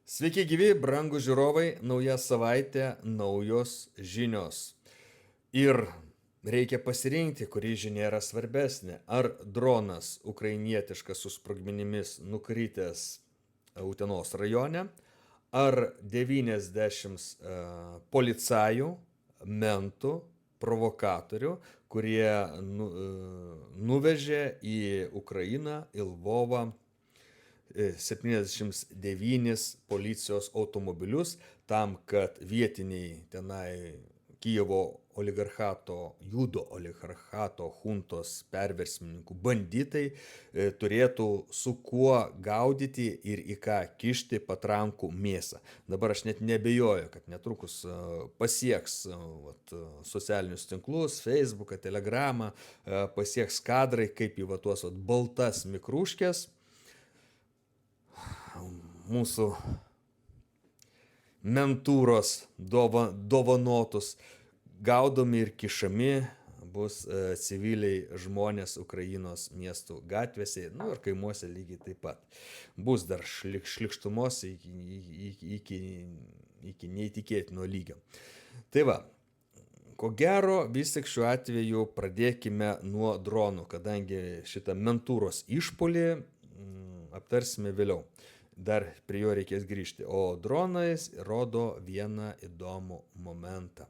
Sveiki gyvi, brangūs žiūrovai, nauja savaitė, naujos žinios. Ir reikia pasirinkti, kuri žinia yra svarbesnė. Ar dronas ukrainietiškas su sprogmenimis nukritęs Utenos rajone, ar 90 policajų, mentų, provokatorių, kurie nuvežė į Ukrainą, į Lvovą 79 policijos automobilius tam, kad vietiniai tenai Kijevo oligarchato, judo oligarchato huntos perversmininkų banditai turėtų su kuo gaudyti ir į ką kišti patrankų mėsą. Dabar aš net nebejoju, kad netrukus pasieks socialinius tinklus, Facebooką, Telegramą, pasieks kadrai, kaip į tuos baltas mikrūškės mūsų mentūros dovanotus gaudomi ir kišami bus civiliai žmonės Ukrainos miestų gatvėse, ir kaimuose lygiai taip pat. Bus dar šlikštumos iki neįtikėtino lygio. Tai va, ko gero vis tik šiuo atveju pradėkime nuo dronų, kadangi šitą mentūros išpolį aptarsime vėliau. Dar prie jo reikės grįžti. O dronais rodo vieną įdomų momentą.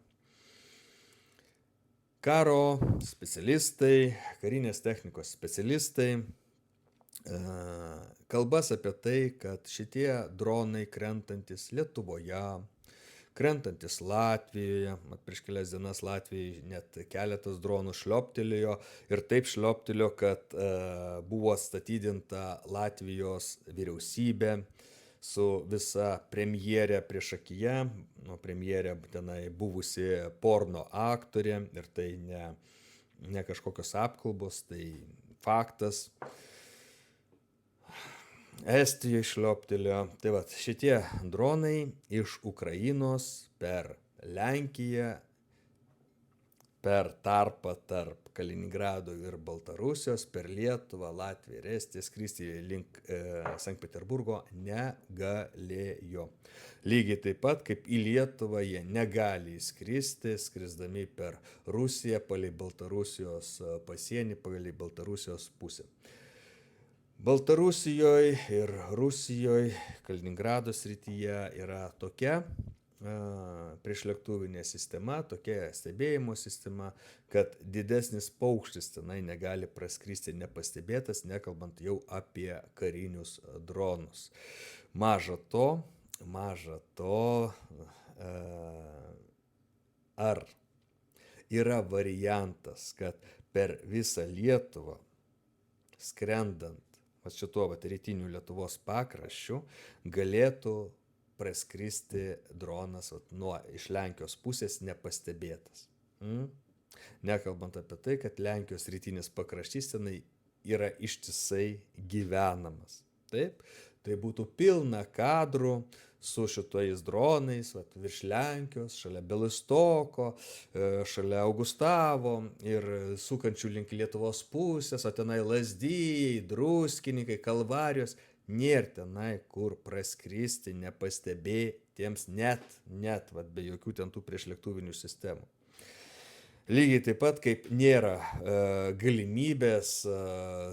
Karo specialistai, karinės technikos specialistai kalbas apie tai, kad šitie dronai krentantis Lietuvoje, krentantis Latvijoje, prieš kelias dienas Latvijai net keletas dronų šlioptelėjo ir taip šlioptelėjo, kad buvo atstatydinta Latvijos vyriausybė su visa premjerė priešakyje, premjerė tenai buvusi porno aktorė ir tai ne kažkokios apkalbos, tai faktas. Estijoje šlioptelėjo. Tai va, šitie dronai iš Ukrainos per Lenkiją, per tarpą tarp Kaliningrado ir Baltarusijos, per Lietuvą, Latviją ir Estiją skristi link Sankt Peterburgo negalėjo. Lygiai taip pat, kaip į Lietuvą jie negali įskristi, skrisdami per Rusiją, palei Baltarusijos pasienį, palei Baltarusijos pusę. Baltarusijoje ir Rusijoje, Kaliningrado srityje yra tokia priešlėktuvinė sistema, tokia stebėjimo sistema, kad didesnis paukštis tenai negali praskristi nepastebėtas, nekalbant jau apie karinius dronus. Maža to, ar yra variantas, kad per visą Lietuvą skrendant šituo rytiniu Lietuvos pakraščiu galėtų praskristi dronas iš Lenkijos pusės nepastebėtas. Nekalbant apie tai, kad Lenkijos rytinis pakraštys tenai yra ištisai gyvenamas. Taip, tai būtų pilna kadrų su šitais dronais, virš Lenkijos, šalia Belistoko, šalia Augustavo ir sukančių link Lietuvos pusės, o tenai Lazdijai, Druskininkai, Kalvarijos, nėra tenai kur praskristi nepastebėtiems net be jokių ten tų priešlėktuvinių sistemų. Lygiai taip pat, kaip nėra galimybės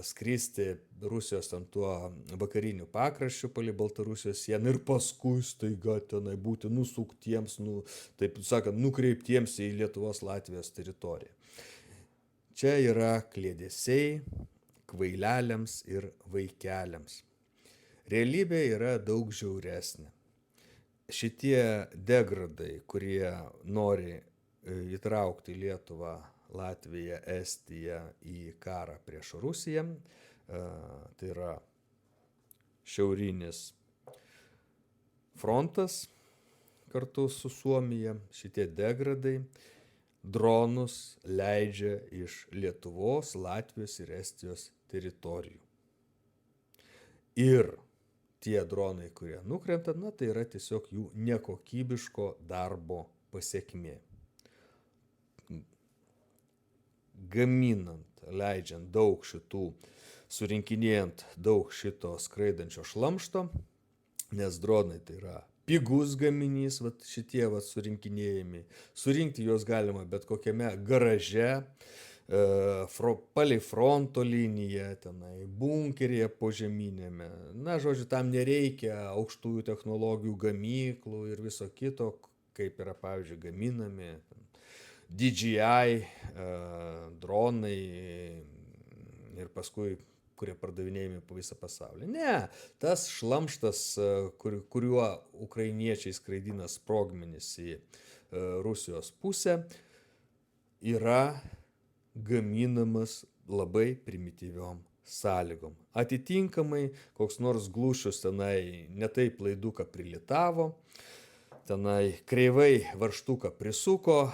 skristi Rusijos ten tuo vakariniu pakraščiu palei Baltarusijos sieną ir paskui staiga tenai būti nusuktiems, taip sakant, nukreiptiems į Lietuvos Latvijos teritoriją. Čia yra kliedesiai kvaileliams ir vaikeliams. Realybė yra daug žiauresnė. Šitie degradai, kurie nori įtraukti Lietuvą, Latviją, Estiją į karą prieš Rusiją, tai yra šiaurinis frontas kartu su Suomija, šitie degradai dronus leidžia iš Lietuvos, Latvijos ir Estijos teritorijų. Ir tie dronai, kurie nukrenta, tai yra tiesiog jų nekokybiško darbo pasekmė. Gaminant, leidžiant daug šitų, surinkinėjant daug šito skraidančio šlamšto, nes dronai tai yra pigus gaminys, vat šitie vat surinkinėjami. Surinkti juos galima bet kokiame garaže, palei fronto liniją, tenai, bunkeryje požeminėme. Na, žodžiu, tam nereikia aukštųjų technologijų gamyklų ir viso kito, kaip yra, pavyzdžiui, gaminami DJI dronai ir paskui kurie pardavinėjami po visą pasaulį. Ne, tas šlamštas, kuriuo ukrainiečiai skraidina sprogmenis į Rusijos pusę, yra gaminamas labai primityviom sąlygom. Atitinkamai, koks nors Glušius tenai netaip laiduką prilitavo, tenai kreivai varžtuką prisuko,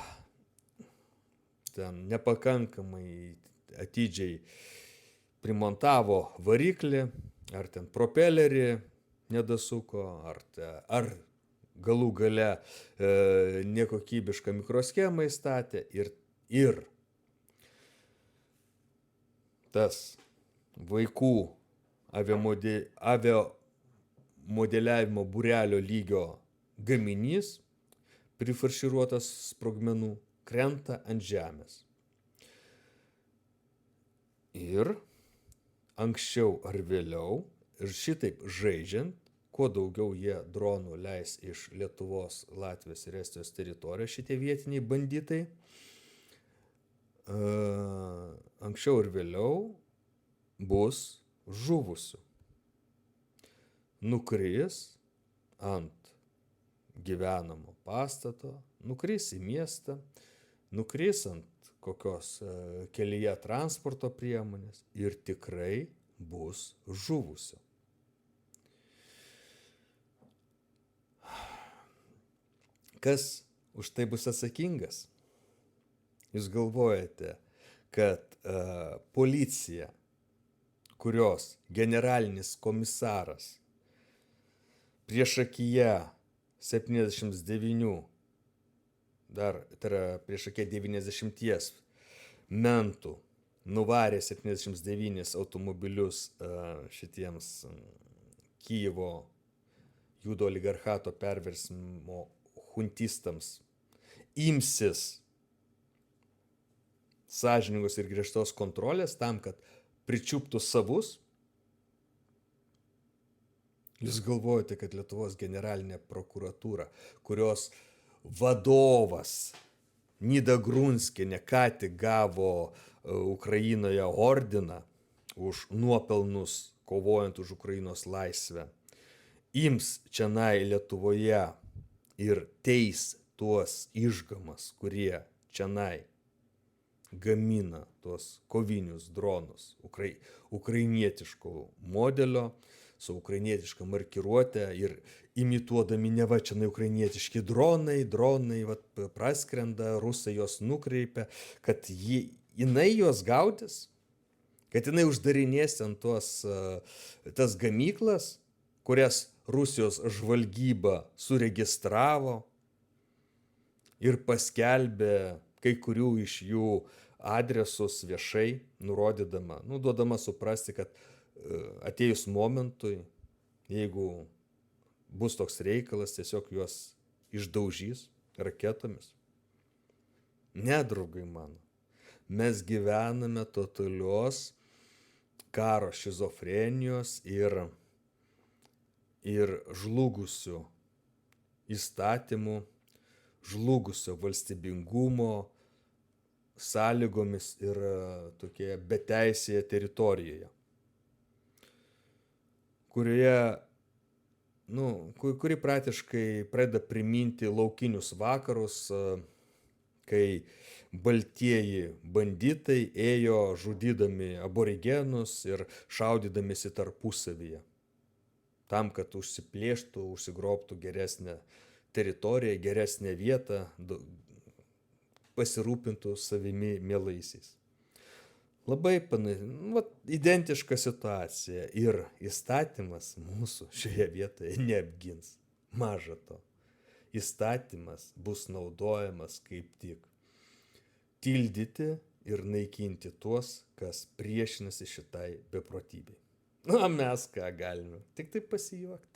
ten nepakankamai atidžiai primontavo variklį, ar ten propelerį nedasuko, ar galų gale nekokybišką mikroschemą įstatė ir tas vaikų aviamodeliavimo būrelio lygio gaminys, prifarširuotas sprogmenų, krenta ant žemės. Ir anksčiau ar vėliau, ir šitaip žaidžiant, kuo daugiau jie dronų leis iš Lietuvos, Latvijos ir Estijos teritorijos šitie vietiniai banditai, anksčiau ir vėliau bus žuvusių. Nukris ant gyvenamo pastato, nukris į miestą, nukris ant kokios kelyje transporto priemonės ir tikrai bus žuvusių. Kas už tai bus atsakingas? Jūs galvojate, kad policija, kurios generalinis komisaras priešakyje 79, dar tai yra priešakyje 90 mentų nuvarė 79 automobilius šitiems Kijevo judo oligarchato perversmo huntistams, imsis sąžiningos ir griežtos kontrolės tam, kad pričiuptų savus. Jūs galvojate, kad Lietuvos generalinė prokuratūra, kurios vadovas Nida Grunskienė ką tik gavo Ukrainoje ordiną už nuopelnus kovojant už Ukrainos laisvę, ims čionai Lietuvoje ir teis tuos išgamas, kurie čionai gamina tuos kovinius dronus ukrainietiško modelio, su ukrainietiška markiruotė ir imituodami neva čionai ukrainietiški dronai vat, praskrenda, rusai jos nukreipia, kad jinai juos gaudys, kad jinai uždarinės ant tas gamyklas, kurias Rusijos žvalgyba suregistravo ir paskelbė kai kurių iš jų adresus viešai, nurodydama, duodama suprasti, kad atėjus momentui, jeigu bus toks reikalas, tiesiog juos išdaužys raketomis. Ne, draugai mano, mes gyvename totalios karo šizofrenijos ir žlugusių įstatymų, žlugusio valstybingumo sąlygomis ir tokioje beteisėje teritorijoje, kuri praktiškai pradeda priminti laukinius vakarus, kai baltieji banditai ėjo žudydami aborigenus ir šaudydamėsi tarpusavyje, tam, kad užsiplėštų, užsigrobtų geresnę teritoriją, geresnę vietą, pasirūpintų savimi mielaisiais. Labai identiška situacija ir įstatymas mūsų šioje vietoje neapgins. Maža to, įstatymas bus naudojamas kaip tik tildyti ir naikinti tuos, kas priešinasi šitai beprotybei. O mes ką galime? Tik taip pasijuokti.